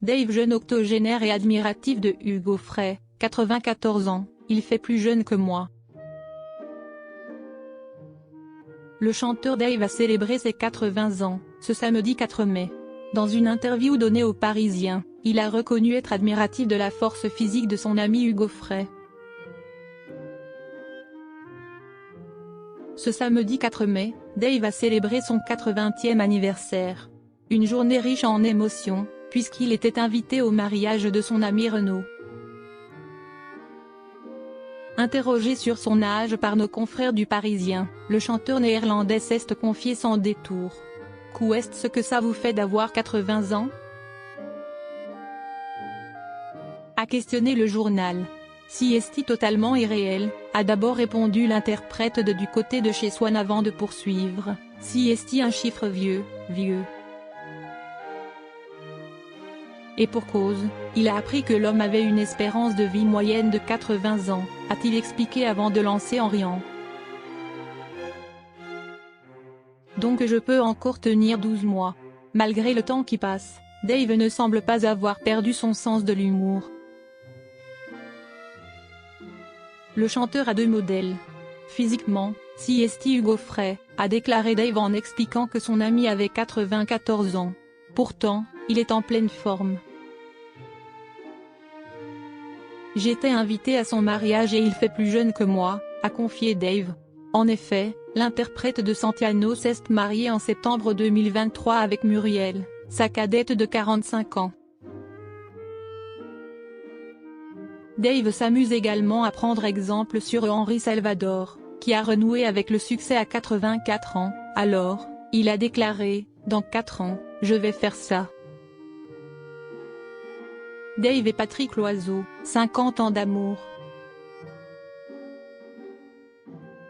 Dave, jeune octogénaire et admiratif de Hugo Frey, 94 ans, il fait plus jeune que moi. Le chanteur Dave a célébré ses 80 ans, ce samedi 4 mai. Dans une interview donnée aux Parisiens, il a reconnu être admiratif de la force physique de son ami Hugo Frey. Ce samedi 4 mai, Dave a célébré son 80e anniversaire. Une journée riche en émotions, puisqu'il était invité au mariage de son ami Renaud. Interrogé sur son âge par nos confrères du Parisien, le chanteur néerlandais s'est confié sans détour. Qu'est-ce que ça vous fait d'avoir 80 ans? A questionné le journal. Si est-il totalement irréel, a d'abord répondu l'interprète du côté de chez Swan avant de poursuivre. Si est-il un chiffre vieux. Et pour cause, il a appris que l'homme avait une espérance de vie moyenne de 80 ans, a-t-il expliqué avant de lancer en riant. Donc je peux encore tenir 12 mois. Malgré le temps qui passe, Dave ne semble pas avoir perdu son sens de l'humour. Le chanteur a deux modèles. Physiquement, si est Hugo Frey, a déclaré Dave en expliquant que son ami avait 94 ans. Pourtant, il est en pleine forme. J'étais invité à son mariage et il fait plus jeune que moi, a confié Dave. En effet, l'interprète de Santillano s'est marié en septembre 2023 avec Muriel, sa cadette de 45 ans. Dave s'amuse également à prendre exemple sur Henri Salvador, qui a renoué avec le succès à 84 ans, alors, il a déclaré, « Dans 4 ans, je vais faire ça ». Dave et Patrick Loiseau, 50 ans d'amour.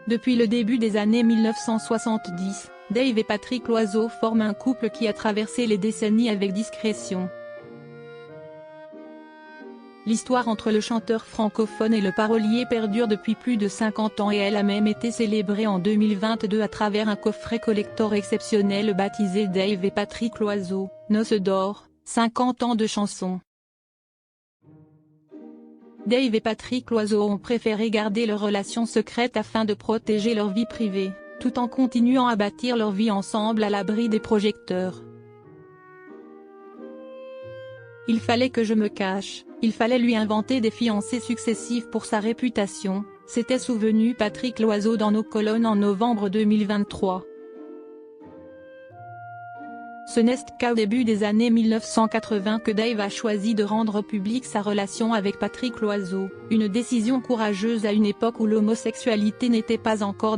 Depuis le début des années 1970, Dave et Patrick Loiseau forment un couple qui a traversé les décennies avec discrétion. L'histoire entre le chanteur francophone et le parolier perdure depuis plus de 50 ans et elle a même été célébrée en 2022 à travers un coffret collector exceptionnel baptisé Dave et Patrick Loiseau, Noces d'or, 50 ans de chansons. Dave et Patrick Loiseau ont préféré garder leur relation secrète afin de protéger leur vie privée, tout en continuant à bâtir leur vie ensemble à l'abri des projecteurs. Il fallait que je me cache, il fallait lui inventer des fiancés successifs pour sa réputation, s'était souvenu Patrick Loiseau dans nos colonnes en novembre 2023. Ce n'est qu'au début des années 1980 que Dave a choisi de rendre publique sa relation avec Patrick Loiseau, une décision courageuse à une époque où l'homosexualité n'était pas encore